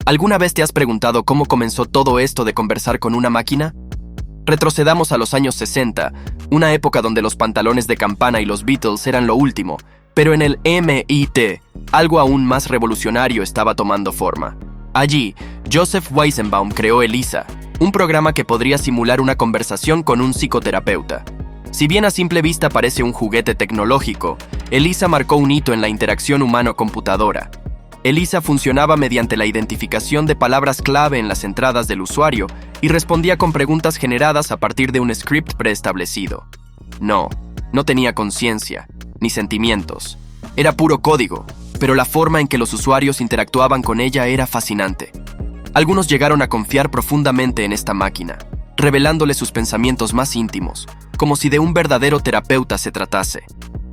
¿Alguna vez te has preguntado cómo comenzó todo esto de conversar con una máquina? Retrocedamos a los años 60, una época donde los pantalones de campana y los Beatles eran lo último, pero en el MIT, algo aún más revolucionario estaba tomando forma. Allí, Joseph Weizenbaum creó ELIZA, un programa que podría simular una conversación con un psicoterapeuta. Si bien a simple vista parece un juguete tecnológico, ELIZA marcó un hito en la interacción humano-computadora. ELIZA funcionaba mediante la identificación de palabras clave en las entradas del usuario y respondía con preguntas generadas a partir de un script preestablecido. No tenía conciencia, ni sentimientos. Era puro código, pero la forma en que los usuarios interactuaban con ella era fascinante. Algunos llegaron a confiar profundamente en esta máquina, revelándole sus pensamientos más íntimos, como si de un verdadero terapeuta se tratase.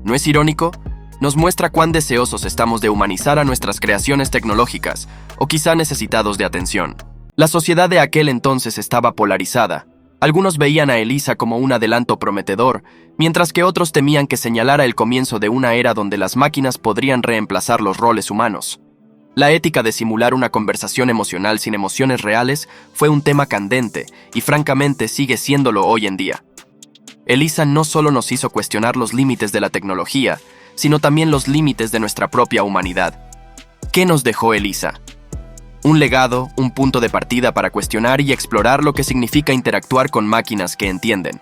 ¿No es irónico? Nos muestra cuán deseosos estamos de humanizar a nuestras creaciones tecnológicas, o quizá necesitados de atención. La sociedad de aquel entonces estaba polarizada. Algunos veían a ELIZA como un adelanto prometedor, mientras que otros temían que señalara el comienzo de una era donde las máquinas podrían reemplazar los roles humanos. La ética de simular una conversación emocional sin emociones reales fue un tema candente y francamente sigue siéndolo hoy en día. ELIZA no solo nos hizo cuestionar los límites de la tecnología, sino también los límites de nuestra propia humanidad. ¿Qué nos dejó ELIZA? Un legado, un punto de partida para cuestionar y explorar lo que significa interactuar con máquinas que entienden.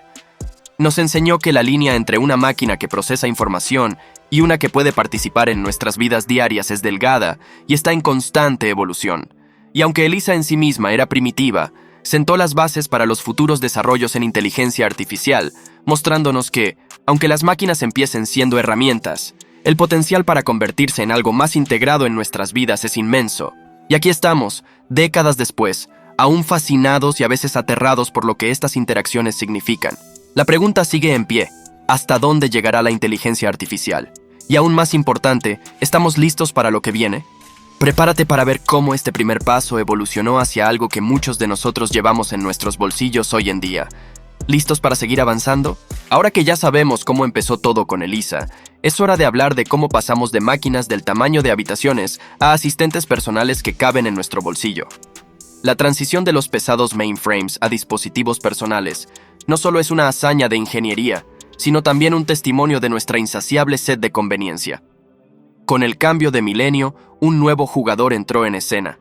Nos enseñó que la línea entre una máquina que procesa información y una que puede participar en nuestras vidas diarias es delgada y está en constante evolución. Y aunque ELIZA en sí misma era primitiva, sentó las bases para los futuros desarrollos en inteligencia artificial, mostrándonos que, aunque las máquinas empiecen siendo herramientas, el potencial para convertirse en algo más integrado en nuestras vidas es inmenso. Y aquí estamos, décadas después, aún fascinados y a veces aterrados por lo que estas interacciones significan. La pregunta sigue en pie: ¿hasta dónde llegará la inteligencia artificial? Y aún más importante, ¿estamos listos para lo que viene? Prepárate para ver cómo este primer paso evolucionó hacia algo que muchos de nosotros llevamos en nuestros bolsillos hoy en día. ¿Listos para seguir avanzando? Ahora que ya sabemos cómo empezó todo con ELIZA, es hora de hablar de cómo pasamos de máquinas del tamaño de habitaciones a asistentes personales que caben en nuestro bolsillo. La transición de los pesados mainframes a dispositivos personales no solo es una hazaña de ingeniería, sino también un testimonio de nuestra insaciable sed de conveniencia. Con el cambio de milenio, un nuevo jugador entró en escena: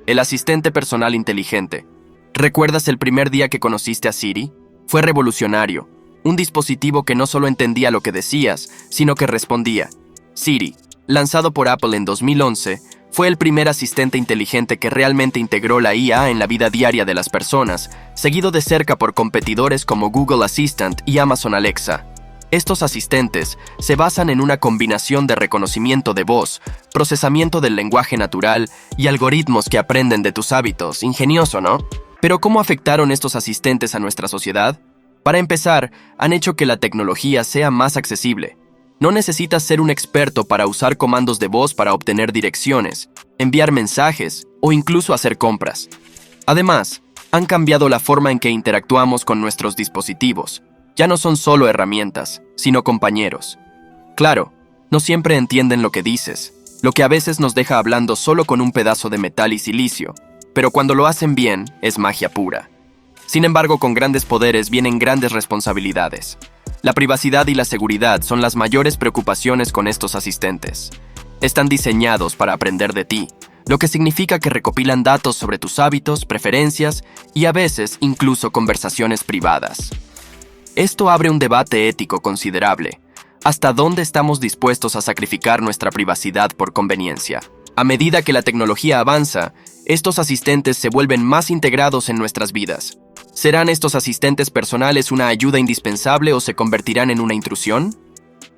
el asistente personal inteligente. ¿Recuerdas el primer día que conociste a Siri? Fue revolucionario. Un dispositivo que no solo entendía lo que decías, sino que respondía. Siri, lanzado por Apple en 2011, fue el primer asistente inteligente que realmente integró la IA en la vida diaria de las personas, seguido de cerca por competidores como Google Assistant y Amazon Alexa. Estos asistentes se basan en una combinación de reconocimiento de voz, procesamiento del lenguaje natural y algoritmos que aprenden de tus hábitos. Ingenioso, ¿no? Pero ¿cómo afectaron estos asistentes a nuestra sociedad? Para empezar, han hecho que la tecnología sea más accesible. No necesitas ser un experto para usar comandos de voz para obtener direcciones, enviar mensajes o incluso hacer compras. Además, han cambiado la forma en que interactuamos con nuestros dispositivos. Ya no son solo herramientas, sino compañeros. Claro, no siempre entienden lo que dices, lo que a veces nos deja hablando solo con un pedazo de metal y silicio, pero cuando lo hacen bien, es magia pura. Sin embargo, con grandes poderes vienen grandes responsabilidades. La privacidad y la seguridad son las mayores preocupaciones con estos asistentes. Están diseñados para aprender de ti, lo que significa que recopilan datos sobre tus hábitos, preferencias y a veces incluso conversaciones privadas. Esto abre un debate ético considerable. ¿Hasta dónde estamos dispuestos a sacrificar nuestra privacidad por conveniencia? A medida que la tecnología avanza, estos asistentes se vuelven más integrados en nuestras vidas. ¿Serán estos asistentes personales una ayuda indispensable o se convertirán en una intrusión?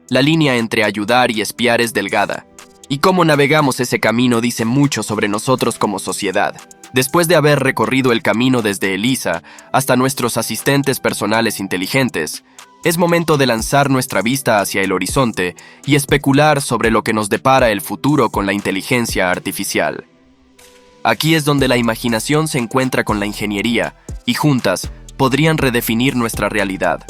La línea entre ayudar y espiar es delgada, y cómo navegamos ese camino dice mucho sobre nosotros como sociedad. Después de haber recorrido el camino desde ELIZA hasta nuestros asistentes personales inteligentes, es momento de lanzar nuestra vista hacia el horizonte y especular sobre lo que nos depara el futuro con la inteligencia artificial. Aquí es donde la imaginación se encuentra con la ingeniería y juntas podrían redefinir nuestra realidad.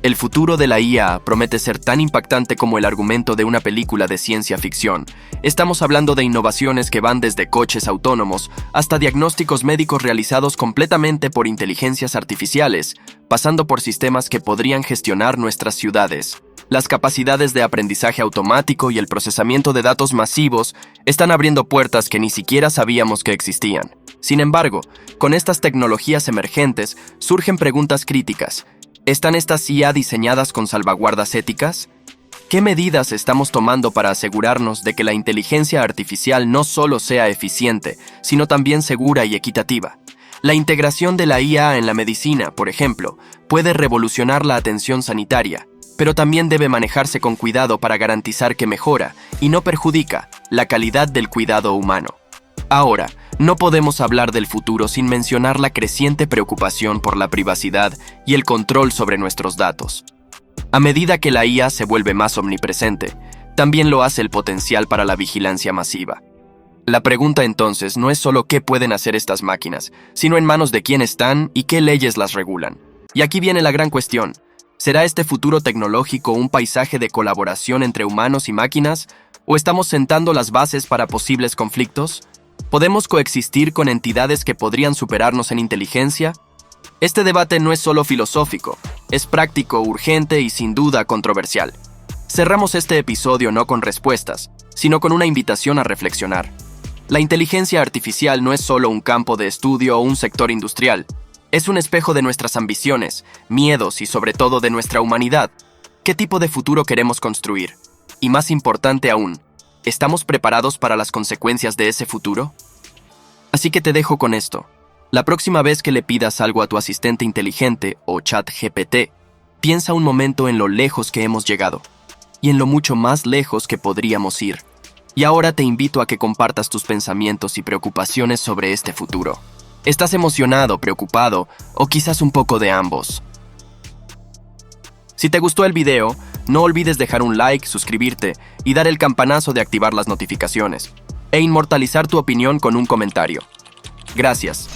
El futuro de la IA promete ser tan impactante como el argumento de una película de ciencia ficción. Estamos hablando de innovaciones que van desde coches autónomos hasta diagnósticos médicos realizados completamente por inteligencias artificiales, pasando por sistemas que podrían gestionar nuestras ciudades. Las capacidades de aprendizaje automático y el procesamiento de datos masivos están abriendo puertas que ni siquiera sabíamos que existían. Sin embargo, con estas tecnologías emergentes surgen preguntas críticas. ¿Están estas IA diseñadas con salvaguardas éticas? ¿Qué medidas estamos tomando para asegurarnos de que la inteligencia artificial no solo sea eficiente, sino también segura y equitativa? La integración de la IA en la medicina, por ejemplo, puede revolucionar la atención sanitaria, pero también debe manejarse con cuidado para garantizar que mejora y no perjudica la calidad del cuidado humano. Ahora, no podemos hablar del futuro sin mencionar la creciente preocupación por la privacidad y el control sobre nuestros datos. A medida que la IA se vuelve más omnipresente, también lo hace el potencial para la vigilancia masiva. La pregunta entonces no es solo qué pueden hacer estas máquinas, sino en manos de quién están y qué leyes las regulan. Y aquí viene la gran cuestión. ¿Será este futuro tecnológico un paisaje de colaboración entre humanos y máquinas? ¿O estamos sentando las bases para posibles conflictos? ¿Podemos coexistir con entidades que podrían superarnos en inteligencia? Este debate no es solo filosófico, es práctico, urgente y sin duda controversial. Cerramos este episodio no con respuestas, sino con una invitación a reflexionar. La inteligencia artificial no es solo un campo de estudio o un sector industrial, es un espejo de nuestras ambiciones, miedos y sobre todo de nuestra humanidad. ¿Qué tipo de futuro queremos construir? Y más importante aún, ¿estamos preparados para las consecuencias de ese futuro? Así que te dejo con esto. La próxima vez que le pidas algo a tu asistente inteligente o ChatGPT, piensa un momento en lo lejos que hemos llegado y en lo mucho más lejos que podríamos ir. Y ahora te invito a que compartas tus pensamientos y preocupaciones sobre este futuro. ¿Estás emocionado, preocupado o quizás un poco de ambos? Si te gustó el video, no olvides dejar un like, suscribirte y dar el campanazo de activar las notificaciones, e inmortalizar tu opinión con un comentario. Gracias.